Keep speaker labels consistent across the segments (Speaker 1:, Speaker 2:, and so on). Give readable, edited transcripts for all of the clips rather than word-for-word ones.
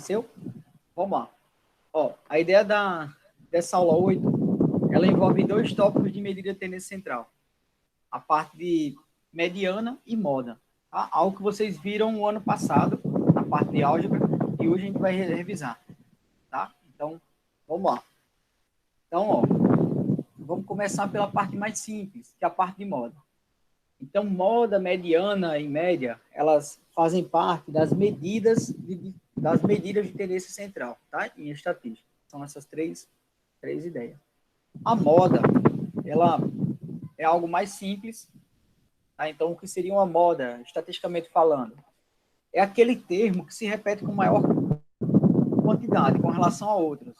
Speaker 1: Seu? Vamos lá. Ó, a ideia dessa aula 8, ela envolve dois tópicos de medida de tendência central. A parte de mediana e moda. Tá? Algo que vocês viram no ano passado, na parte de álgebra, e hoje a gente vai revisar. Tá? Então, vamos lá. Então, ó, vamos começar pela parte mais simples, que é a parte de moda. Então, moda, mediana e média, elas fazem parte das medidas de tendência central, tá? Em estatística. São essas três ideias. A moda, ela é algo mais simples, tá? Então, o que seria uma moda, estatisticamente falando? É aquele termo que se repete com maior quantidade com relação a outros,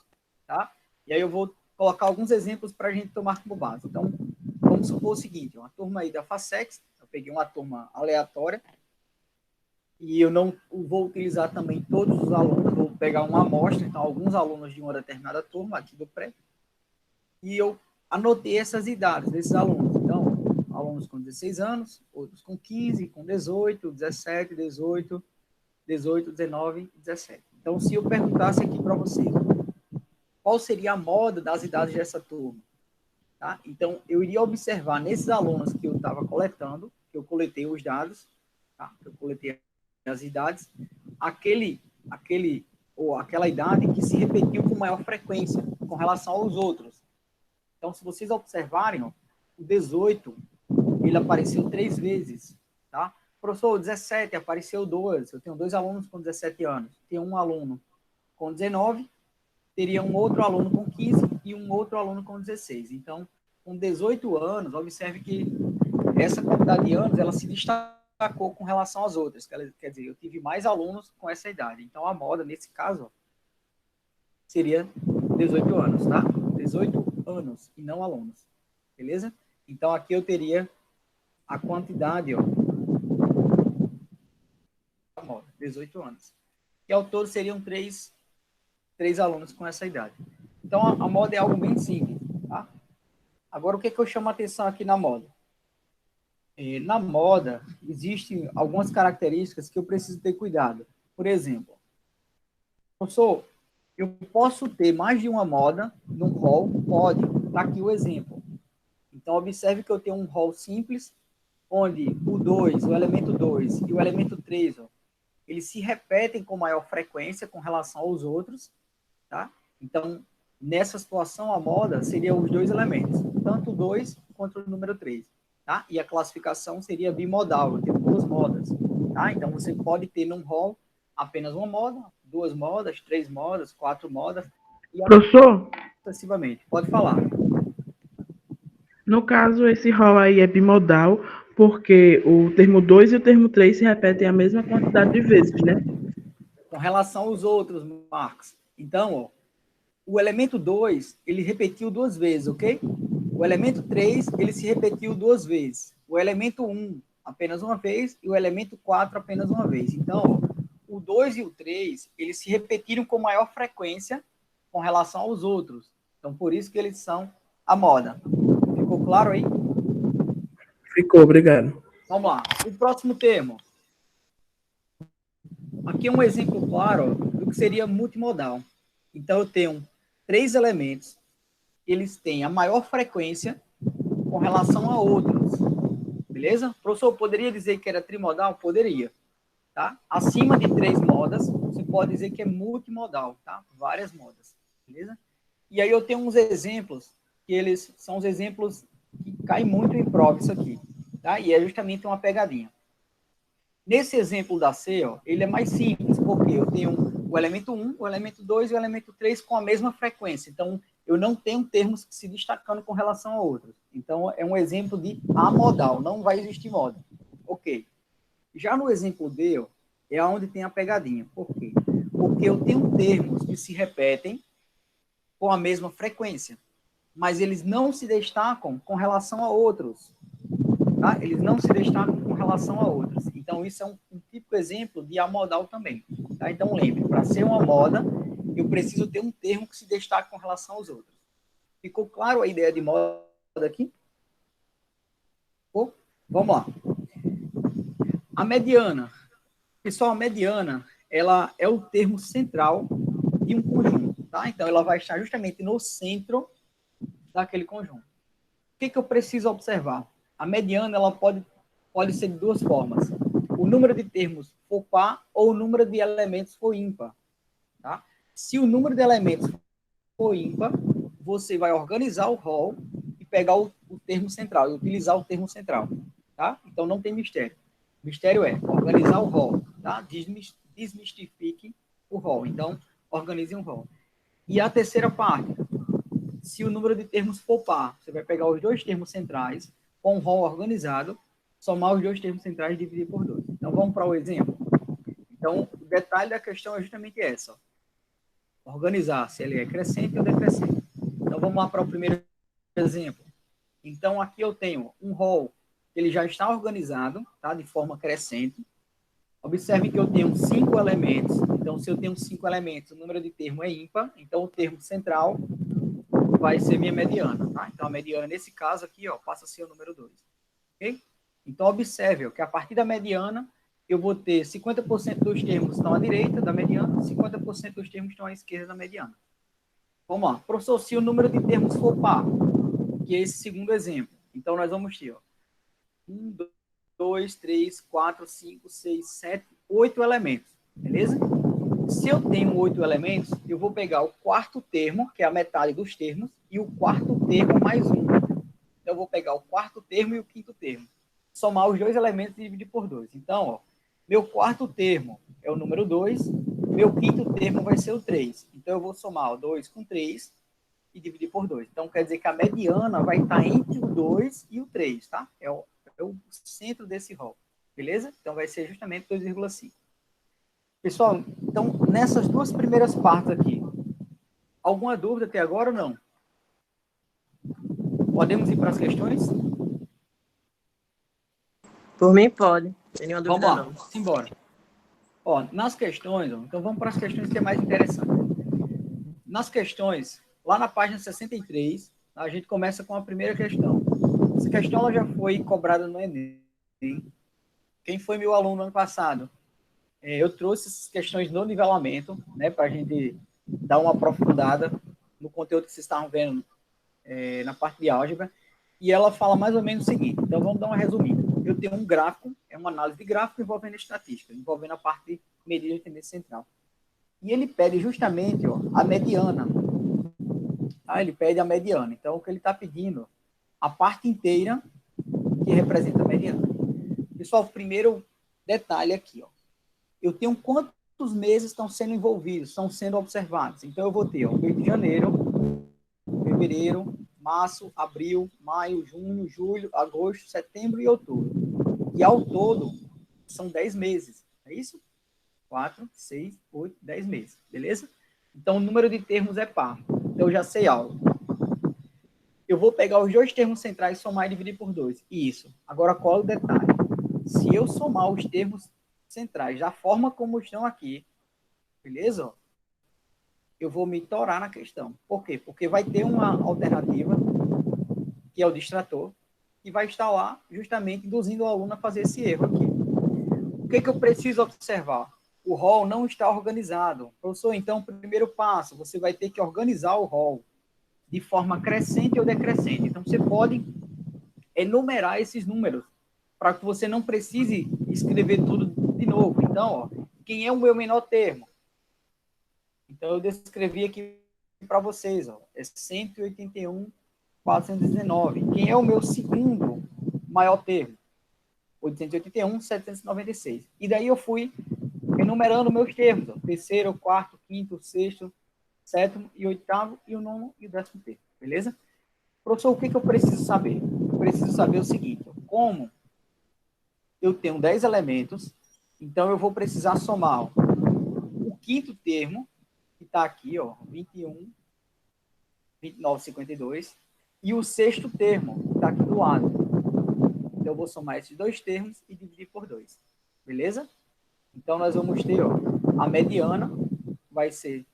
Speaker 1: tá? E aí eu vou colocar alguns exemplos para a gente tomar como base. Então, vamos supor o seguinte, uma turma aí da FASEX, eu peguei uma turma aleatória, e eu não vou utilizar também todos os alunos, vou pegar uma amostra, então alguns alunos de uma determinada turma aqui do pré, e eu anotei essas idades desses alunos. Então, alunos com 16 anos, outros com 15, com 18, 17, 18, 18, 19, 17. Então, se eu perguntasse aqui para vocês, qual seria a moda das idades dessa turma? Tá? Então, eu iria observar nesses alunos que eu estava coletando, que eu coletei os dados, tá? Eu coletei as idades, ou aquela idade que se repetiu com maior frequência com relação aos outros. Então, se vocês observarem, ó, o 18, ele apareceu 3 vezes, tá? Professor, o 17 apareceu 2, eu tenho 2 alunos com 17 anos, tenho um aluno com 19, teria um outro aluno com 15 e um outro aluno com 16. Então, com 18 anos, observe que essa quantidade de anos, ela se destacou com relação às outras. Quer dizer, eu tive mais alunos com essa idade. Então, a moda, nesse caso, ó, seria 18 anos, tá? 18 anos e não alunos. Beleza? Então, aqui eu teria a quantidade, ó, da moda, 18 anos. E ao todo seriam 3 alunos com essa idade. Então, a moda é algo bem simples, tá? Agora, o que eu chamo a atenção aqui na moda? Na moda, existem algumas características que eu preciso ter cuidado. Por exemplo, professor, eu posso ter mais de uma moda num rol? Pode. Está aqui o exemplo. Então, observe que eu tenho um rol simples, onde o 2, o elemento 2 e o elemento 3, ó, eles se repetem com maior frequência com relação aos outros, tá? Então, nessa situação, a moda seria os dois elementos, tanto o 2 quanto o número 3. Tá? E a classificação seria bimodal, eu tenho 2 modas. Tá? Então, você pode ter num rol apenas uma moda, 2 modas, 3 modas, 4 modas, e
Speaker 2: Professor,
Speaker 1: sucessivamente. Pode falar.
Speaker 2: no caso, esse rol aí é bimodal, porque o termo 2 e o termo 3 se repetem a mesma quantidade de vezes, né?
Speaker 1: Com relação aos outros, Marcos. Então, ó, o elemento 2, ele repetiu 2 vezes, ok? O elemento 3, ele se repetiu 2 vezes. O elemento 1, apenas uma vez, e o elemento 4, apenas uma vez. Então, ó, o 2 e o 3, eles se repetiram com maior frequência com relação aos outros. Então, por isso que eles são a moda. Ficou claro aí?
Speaker 2: Ficou, obrigado.
Speaker 1: Vamos lá. O próximo termo. Aqui é um exemplo claro do que seria multimodal. Então, eu tenho 3 elementos, eles têm a maior frequência com relação a outros. Beleza? Professor, poderia dizer que era trimodal? Poderia. Tá? Acima de 3 modas, você pode dizer que é multimodal, tá? Várias modas. Beleza? E aí eu tenho uns exemplos, que eles são os exemplos que caem muito em prova isso aqui. Tá? E é justamente uma pegadinha. Nesse exemplo da C, ó, ele é mais simples, porque eu tenho o elemento 1, o elemento 2 e o elemento 3 com a mesma frequência. Então, eu não tenho termos se destacando com relação a outros. Então, é um exemplo de amodal, não vai existir moda. Ok. Já no exemplo D, ó, é onde tem a pegadinha. Por quê? Porque eu tenho termos que se repetem com a mesma frequência, mas eles não se destacam com relação a outros. Tá? Eles não se destacam com relação a outros. Então, isso é um típico exemplo de amodal também. Tá? Então, lembre, para ser uma moda, eu preciso ter um termo que se destaque com relação aos outros. Ficou claro a ideia de moda aqui? Vamos lá. A mediana. Pessoal, a mediana ela é o termo central de um conjunto, tá? Então, ela vai estar justamente no centro daquele conjunto. O que eu preciso observar? A mediana, ela pode ser de duas formas. O número de termos for par ou o número de elementos for ímpar, tá? Se o número de elementos for ímpar, você vai organizar o rol e pegar o termo central, e utilizar o termo central, tá? Então, não tem mistério. O mistério é organizar o rol, tá? Desmistifique o rol. Então, organize um rol. E a terceira parte, se o número de termos for par, você vai pegar os dois termos centrais com um rol organizado, somar os dois termos centrais e dividir por 2. Então, vamos para o exemplo. Então, o detalhe da questão é justamente essa. Organizar se ele é crescente ou decrescente. Então, vamos lá para o primeiro exemplo. Então, aqui eu tenho um rol que ele já está organizado, tá, de forma crescente. Observe que eu tenho 5 elementos. Então, se eu tenho 5 elementos, o número de termo é ímpar. Então, o termo central vai ser minha mediana, tá? Então, a mediana, nesse caso aqui, ó, passa a ser o número 2. Ok? Então, observe ó, que a partir da mediana, eu vou ter 50% dos termos estão à direita da mediana, 50% dos termos estão à esquerda da mediana. Vamos lá. Professor, se o número de termos for par, que é esse segundo exemplo, então nós vamos ter, ó, 1, 2, 3, 4, 5, 6, 7, 8 elementos, beleza? Se eu tenho 8 elementos, eu vou pegar o quarto termo, que é a metade dos termos, e o quarto termo mais um. Então, eu vou pegar o quarto termo e o quinto termo. Somar os dois elementos e dividir por 2. Então, ó, meu quarto termo é o número 2, meu quinto termo vai ser o 3. Então, eu vou somar o 2 com 3 e dividir por 2. Então, quer dizer que a mediana vai estar entre o 2 e o 3, tá? É o centro desse rol, beleza? Então, vai ser justamente 2,5. Pessoal, então, nessas duas primeiras partes aqui, alguma dúvida até agora ou não? Podemos ir para as questões?
Speaker 3: Por mim, pode. Não tem nenhuma
Speaker 1: Vamos
Speaker 3: dúvida,
Speaker 1: lá,
Speaker 3: não.
Speaker 1: simbora. Ó, nas questões, ó, então vamos para as questões que é mais interessante. Nas questões, lá na página 63, a gente começa com a primeira questão. Essa questão ela já foi cobrada no Enem. Quem foi meu aluno no ano passado? Eu trouxe essas questões no nivelamento, né, para a gente dar uma aprofundada no conteúdo que vocês estavam vendo na parte de álgebra, e ela fala mais ou menos o seguinte. Então, vamos dar uma resumida. Eu tenho um gráfico, é uma análise de gráfico envolvendo estatística, envolvendo a parte de medida de tendência central. E ele pede justamente ó, a mediana. Tá? Ele pede a mediana. Então, o que ele está pedindo? A parte inteira que representa a mediana. Pessoal, primeiro detalhe aqui, ó. Eu tenho quantos meses estão sendo envolvidos, estão sendo observados. Então, eu vou ter o mês de janeiro, fevereiro, março, abril, maio, junho, julho, agosto, setembro e outubro. E ao todo, são 10 meses. É isso? 4, 6, 8, 10 meses. Beleza? Então, o número de termos é par. Então, eu já sei algo. Eu vou pegar os dois termos centrais, somar e dividir por 2. Isso. Agora, qual é o detalhe? Se eu somar os termos centrais da forma como estão aqui, beleza? Eu vou me torar na questão. Por quê? Porque vai ter uma alternativa, que é o distrator, que vai estar lá justamente induzindo o aluno a fazer esse erro aqui. O que eu preciso observar? O rol não está organizado. Professor, então, o primeiro passo, você vai ter que organizar o rol de forma crescente ou decrescente. Então, você pode enumerar esses números para que você não precise escrever tudo de novo. Então, ó, quem é o meu menor termo? Então, eu descrevi aqui para vocês, ó, é 181.419. Quem é o meu segundo maior termo? 881.796. E daí eu fui enumerando meus termos, ó, terceiro, quarto, quinto, sexto, sétimo e oitavo, e o nono e o 10º, beleza? Professor, o que eu preciso saber? Eu preciso saber o seguinte, ó, como eu tenho 10 elementos, então eu vou precisar somar ó, o quinto termo, que está aqui, ó, 21, 29, 52, e o sexto termo, que está aqui do lado. Então, eu vou somar esses dois termos e dividir por 2. Beleza? Então, nós vamos ter, ó, a mediana vai ser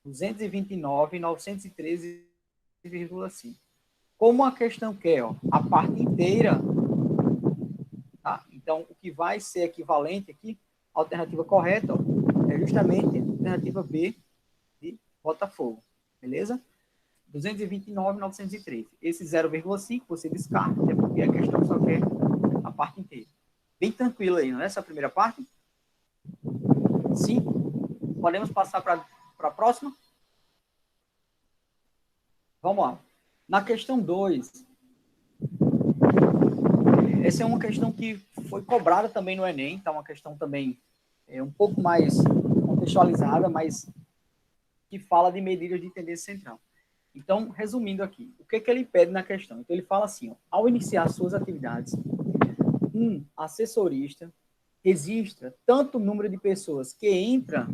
Speaker 1: 229.913,5. Como a questão quer, ó, a parte inteira, tá? Então, o que vai ser equivalente aqui A alternativa correta, ó, é justamente a alternativa B de Botafogo. Beleza? 229.913. Esse 0,5 você descarta, até porque a questão só quer a parte inteira. Bem tranquilo aí, não é essa primeira parte? Sim? Podemos passar para a próxima? Vamos lá. Na questão 2, essa é uma questão que foi cobrada também no Enem, tá? Uma questão também um pouco mais contextualizada, mas que fala de medidas de tendência central. Então, resumindo aqui, o que ele pede na questão? Então, ele fala assim, ó, ao iniciar suas atividades, um assessorista registra tanto o número de pessoas que entra,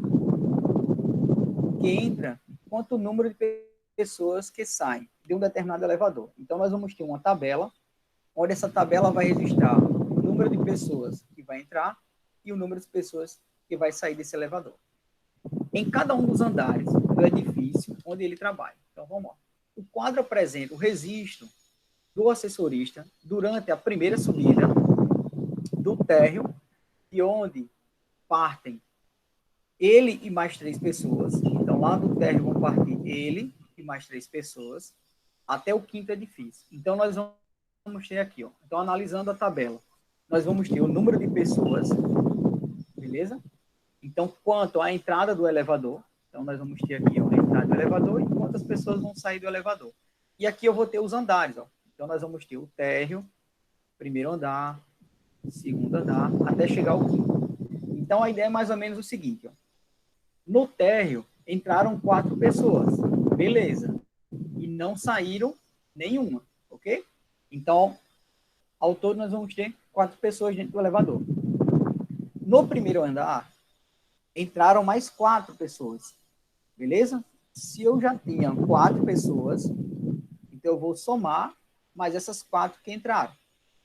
Speaker 1: quanto o número de pessoas que saem de um determinado elevador. Então, nós vamos ter uma tabela, onde essa tabela vai registrar o número de pessoas que vai entrar e o número de pessoas que vai sair desse elevador. Em cada um dos andares do edifício onde ele trabalha. Então, vamos lá. O quadro apresenta o registro do assessorista durante a primeira subida do térreo, de onde partem ele e mais 3 pessoas. Então, lá do térreo vão partir ele e mais 3 pessoas até o 5º edifício. Então, nós vamos ter aqui, ó. Então, analisando a tabela, nós vamos ter o número de pessoas, beleza? Então, quanto à entrada do elevador, então nós vamos ter aqui, ó, a entrada do elevador e quantas pessoas vão sair do elevador. E aqui eu vou ter os andares, ó. Então, nós vamos ter o térreo, primeiro andar, segundo andar, até chegar ao 5º. Então, a ideia é mais ou menos o seguinte, ó. No térreo, entraram 4 pessoas, beleza. E não saíram nenhuma, ok? Então, ao todo, nós vamos ter 4 pessoas dentro do elevador. No primeiro andar, entraram mais 4 pessoas, beleza? Se eu já tinha 4 pessoas, então eu vou somar mais essas 4 que entraram.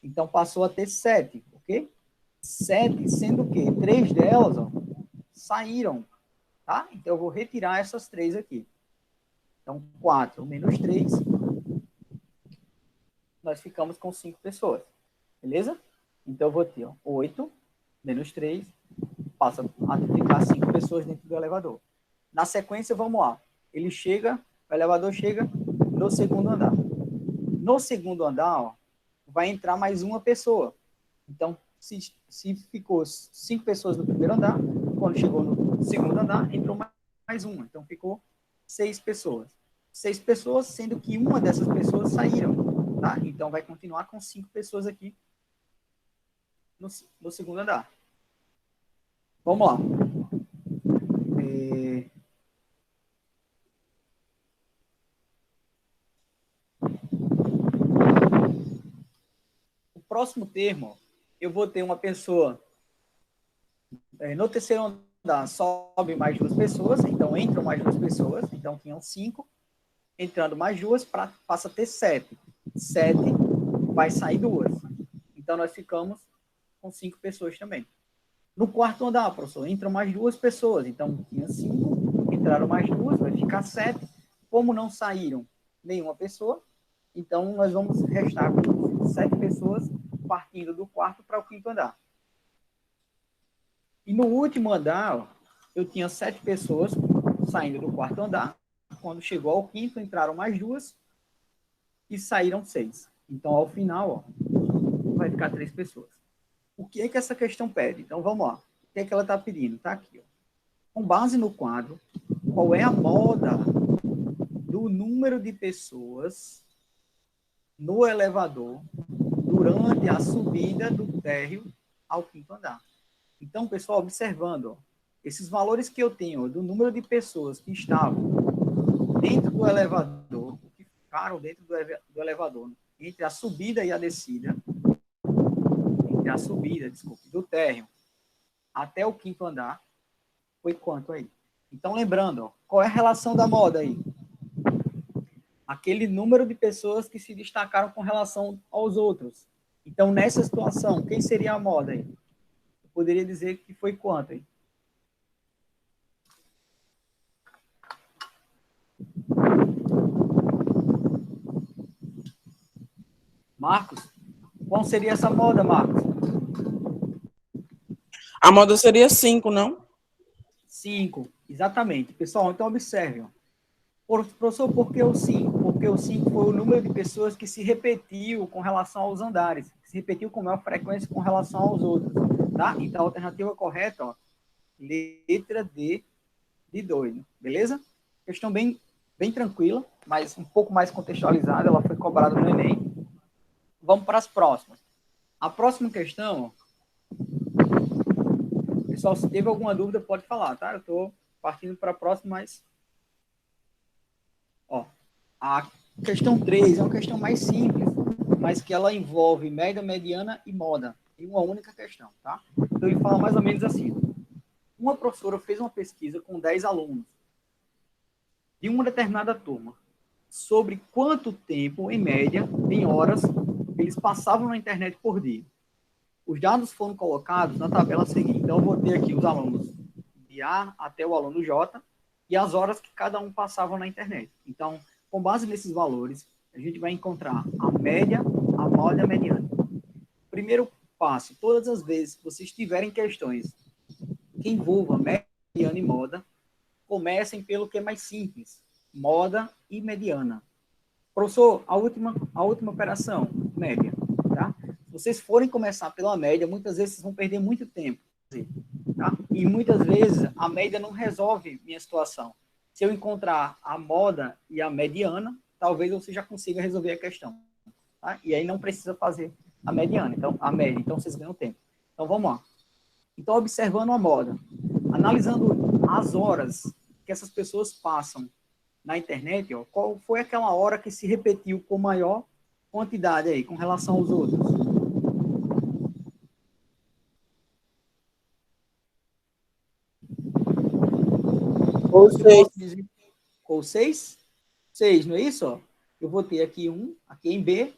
Speaker 1: Então, passou a ter 7, ok? 7, sendo que 3 delas, ó, saíram, tá? Então, eu vou retirar essas 3 aqui. Então, 4 menos 3, nós ficamos com 5 pessoas, beleza? Então, eu vou ter, ó, 8 menos 3, passa a ficar 5 pessoas dentro do elevador. Na sequência, vamos lá. Ele chega, o elevador chega no segundo andar. No segundo andar, ó, vai entrar mais uma pessoa. Então, se ficou 5 pessoas no primeiro andar, quando chegou no segundo andar, entrou mais uma. Então, ficou 6 pessoas. 6 pessoas, sendo que uma dessas pessoas saíram. Tá? Então, vai continuar com 5 pessoas aqui no segundo andar. Vamos lá. O próximo termo, eu vou ter uma pessoa no terceiro andar, sobe mais 2 pessoas, então entram mais 2 pessoas, então tinham 5, entrando mais 2, passa a ter 7. 7 vai sair 2. Então, nós ficamos com 5 pessoas também. No quarto andar, professor, entram mais 2 pessoas. Então, tinha 5, entraram mais 2, vai ficar 7. Como não saíram nenhuma pessoa, então nós vamos restar com 7 pessoas partindo do quarto para o quinto andar. E no último andar, ó, eu tinha 7 pessoas saindo do quarto andar. Quando chegou ao quinto, entraram mais 2 e saíram 6. Então, ao final, ó, vai ficar 3 pessoas. O que é que essa questão pede? Então, vamos lá. O que é que ela está pedindo? Está aqui, ó. Com base no quadro, qual é a moda do número de pessoas no elevador durante a subida do térreo ao quinto andar? Então, pessoal, observando, ó, esses valores que eu tenho, ó, do número de pessoas que estavam dentro do elevador, que ficaram dentro do elevador, entre a subida e a descida, do térreo até o quinto andar, foi quanto aí? Então, lembrando, ó, qual é a relação da moda aí? Aquele número de pessoas que se destacaram com relação aos outros. Então, nessa situação, quem seria a moda aí? Eu poderia dizer que foi quanto aí? Marcos? Qual seria essa moda, Marcos?
Speaker 2: A moda seria 5, não?
Speaker 1: 5, exatamente. Pessoal, então observe. Ó. Professor, por que o 5? Porque o 5 foi o número de pessoas que se repetiu com relação aos andares, que se repetiu com maior frequência com relação aos outros. Tá? Então, a alternativa correta, ó, letra D de doido. Beleza? Questão bem tranquila, mas um pouco mais contextualizada. Ela foi cobrada no Enem. Vamos para as próximas. A próxima questão, pessoal, se teve alguma dúvida, pode falar, tá? Eu estou partindo para a próxima, mas... Ó, a questão 3 é uma questão mais simples, mas que ela envolve média, mediana e moda, em uma única questão, tá? Então, ele fala mais ou menos assim. Uma professora fez uma pesquisa com 10 alunos de uma determinada turma sobre quanto tempo, em média, em horas, eles passavam na internet por dia. Os dados foram colocados na tabela seguinte. Então, eu vou ter aqui os alunos de A até o aluno J e as horas que cada um passava na internet. Então, com base nesses valores, a gente vai encontrar a média, a moda e a mediana. Primeiro passo, todas as vezes que vocês tiverem questões que envolvam mediana e moda, comecem pelo que é mais simples, moda e mediana. Professor, a última operação, média, tá? Se vocês forem começar pela média, muitas vezes vocês vão perder muito tempo, tá? E muitas vezes a média não resolve minha situação. Se eu encontrar a moda e a mediana, talvez você já consiga resolver a questão, tá? E aí não precisa fazer a mediana, então a média, então vocês ganham tempo. Então vamos lá. Então observando a moda, analisando as horas que essas pessoas passam na internet, ó, qual foi aquela hora que se repetiu com maior quantidade aí, com relação aos outros?
Speaker 3: Ou
Speaker 1: Eu
Speaker 3: seja,
Speaker 1: posso dizer, ou 6? 6, não é isso? Ó? Eu vou ter aqui 1, aqui em B,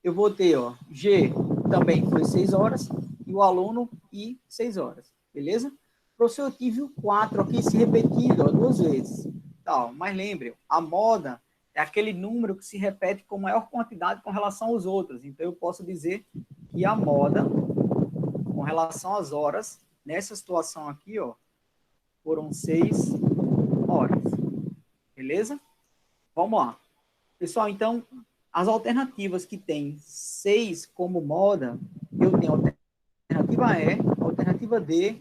Speaker 1: eu vou ter, ó, G também foi 6 horas, e o aluno I, 6 horas, beleza? Professor, eu tive o 4 aqui se repetido, ó, 2 vezes. Tá, mas lembre, a moda é aquele número que se repete com maior quantidade com relação aos outros. Então, eu posso dizer que a moda, com relação às horas, nessa situação aqui, ó, foram 6 horas. Beleza? Vamos lá. Pessoal, então, as alternativas que tem 6 como moda, eu tenho a alternativa E, a alternativa D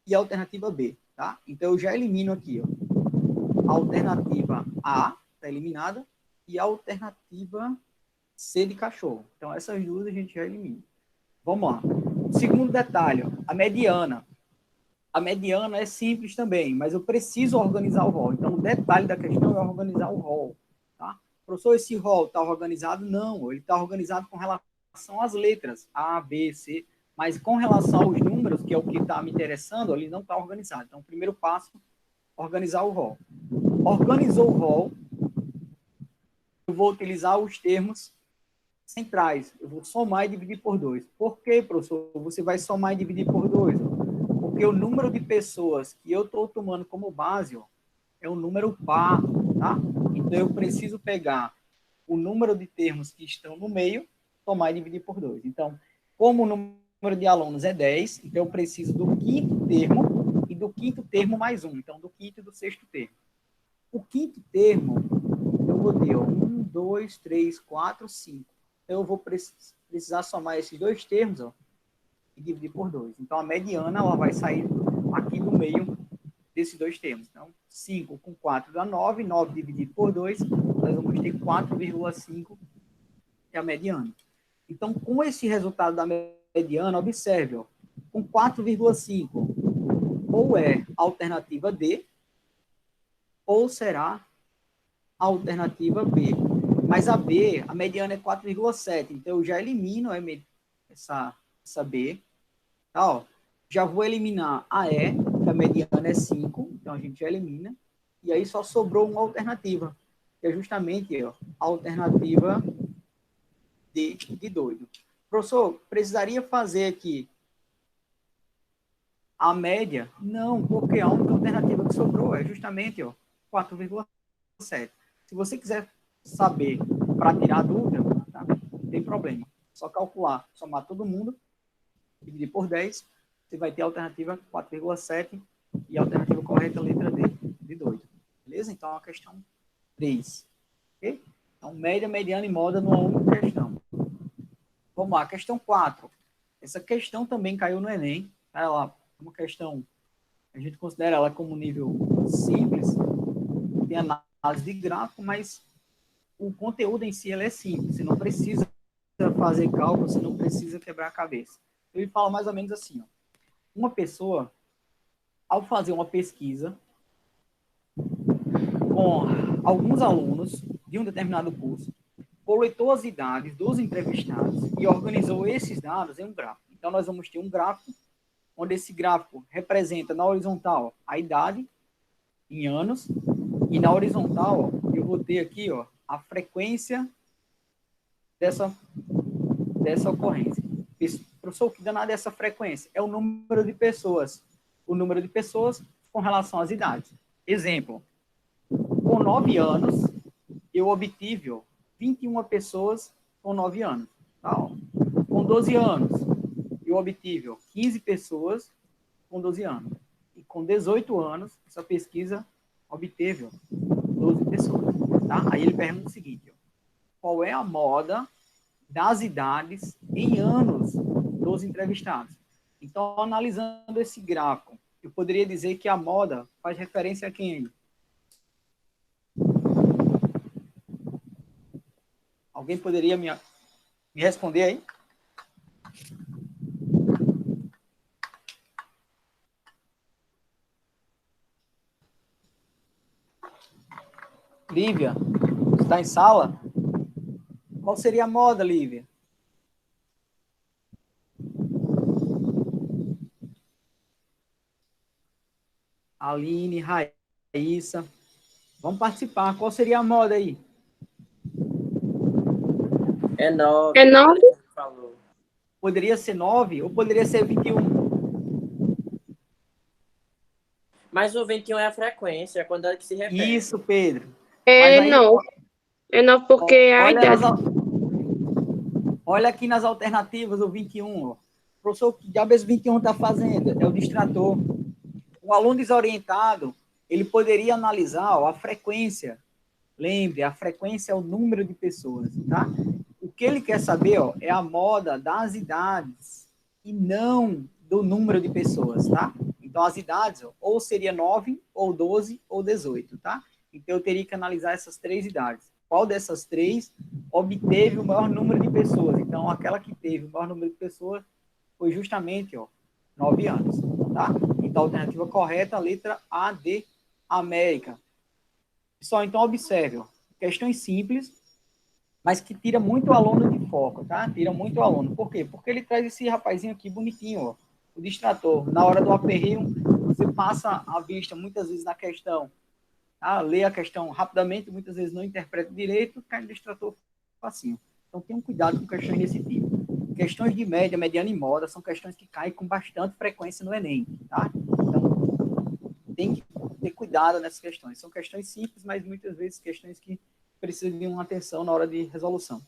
Speaker 1: e a alternativa B, tá? Então, eu já elimino aqui, ó. A alternativa A está eliminada e a alternativa C de cachorro. Então, essas duas a gente já elimina. Vamos lá. Segundo detalhe, a mediana. A mediana é simples também, mas eu preciso organizar o rol. Então, o detalhe da questão é organizar o rol. Tá? Professor, esse rol está organizado? Não, ele está organizado com relação às letras A, B, C, mas com relação aos números, que é o que está me interessando, ele não está organizado. Então, o primeiro passo, organizar o rol. Organizou o rol, eu vou utilizar os termos centrais. Eu vou somar e dividir por 2. Por que, professor? Você vai somar e dividir por 2? Porque o número de pessoas que eu estou tomando como base, ó, é um número par, tá? Então, eu preciso pegar o número de termos que estão no meio, somar e dividir por 2. Então, como o número de alunos é 10, então eu preciso do quinto termo e do quinto termo mais 1. Então, do quinto e do sexto termo. O quinto termo, eu vou ter 1, 2, 3, 4, 5. Então, eu vou precisar somar esses dois termos, ó, e dividir por 2. Então, a mediana ela vai sair aqui no meio desses dois termos. Então, 5 com 4 dá 9, 9 dividido por 2, nós vamos ter 4,5, que é a mediana. Então, com esse resultado da mediana, observe, ó, com 4,5, ou é a alternativa D, ou será a alternativa B. Mas a B, a mediana é 4,7, então eu já elimino essa B. Tá, ó. Já vou eliminar a E, que a mediana é 5, então a gente já elimina. E aí só sobrou uma alternativa, que é justamente, ó, a alternativa de doido. Professor, precisaria fazer aqui a média? Não, porque a única alternativa que sobrou é justamente, ó, 4,7. Se você quiser saber para tirar a dúvida, tá? Não tem problema. Só calcular, somar todo mundo, dividir por 10, você vai ter a alternativa 4,7 e a alternativa correta, a letra D, de 2. Beleza? Então, a questão 3. Ok? Então, média, mediana e moda numa única questão. Vamos lá, questão 4. Essa questão também caiu no Enem. Tá? Ela é uma questão, a gente considera ela como nível simples, tem análise de gráfico, mas o conteúdo em si ela é simples. Você não precisa fazer cálculo, você não precisa quebrar a cabeça. Ele fala mais ou menos assim, ó. Uma pessoa, ao fazer uma pesquisa com alguns alunos de um determinado curso, coletou as idades dos entrevistados e organizou esses dados em um gráfico. Então, nós vamos ter um gráfico, onde esse gráfico representa na horizontal a idade em anos, e na horizontal, ó, eu vou ter aqui, ó, a frequência dessa ocorrência. Professor, o que danado é essa frequência? É o número de pessoas. O número de pessoas com relação às idades. Exemplo, com 9 anos, eu obtive 21 pessoas com 9 anos. Tá? Com 12 anos, eu obtive 15 pessoas com 12 anos. E com 18 anos, essa pesquisa obteve 12 pessoas. Tá? Aí ele pergunta o seguinte, ó, qual é a moda das idades em anos dos entrevistados? Então, analisando esse gráfico, eu poderia dizer que a moda faz referência a quem? Alguém poderia me responder aí? Lívia, está em sala? Qual seria a moda, Lívia? Aline, Raíssa. Vamos participar. Qual seria a moda aí?
Speaker 3: É 9.
Speaker 4: É 9?
Speaker 3: Falou.
Speaker 1: Poderia ser 9 ou poderia ser 21?
Speaker 3: Mas o 21 é a frequência, é a quantidade que se repete.
Speaker 1: Isso, Pedro.
Speaker 4: É
Speaker 1: Mas aí,
Speaker 4: 9. É 9 porque é a idade.
Speaker 1: Olha aqui nas alternativas o 21. Ó. Professor, o que diabo esse 21 está fazendo? É o distrator. O aluno desorientado, ele poderia analisar ó, a frequência. Lembre, a frequência é o número de pessoas, tá? O que ele quer saber ó, é a moda das idades e não do número de pessoas, tá? Então, as idades, ó, ou seria 9, ou 12, ou 18, tá? Então, eu teria que analisar essas 3 idades. Qual dessas 3 obteve o maior número de pessoas? Então, aquela que teve o maior número de pessoas foi justamente, ó, 9 anos, tá? Então, a alternativa correta, a letra A de América. Pessoal, então, observe, ó, questões simples, mas que tira muito o aluno de foco, tá? Tira muito o aluno. Por quê? Porque ele traz esse rapazinho aqui bonitinho, ó, o distrator. Na hora do aperreio, você passa a vista muitas vezes na questão, tá? Lê a questão rapidamente, muitas vezes não interpreta direito, cai no distrator facinho. Então, tenham cuidado com questões desse tipo. Questões de média, mediana e moda são questões que caem com bastante frequência no Enem, tá? Então, tem que ter cuidado nessas questões. São questões simples, mas muitas vezes questões que precisam de uma atenção na hora de resolução.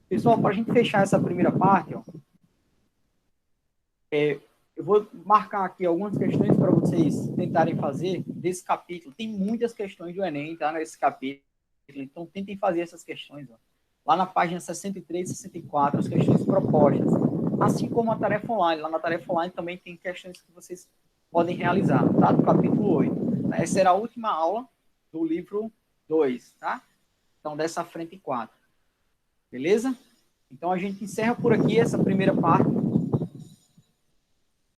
Speaker 1: Pessoal, para a gente fechar essa primeira parte, ó, eu vou marcar aqui algumas questões para vocês tentarem fazer desse capítulo. Tem muitas questões do Enem, tá? Nesse capítulo. Então, tentem fazer essas questões, ó. Lá na página 63 e 64, as questões propostas. Assim como a tarefa online. Lá na tarefa online também tem questões que vocês podem realizar, tá? Do capítulo 8. Essa será a última aula do livro 2, tá? Então, dessa frente 4. Beleza? Então, a gente encerra por aqui essa primeira parte.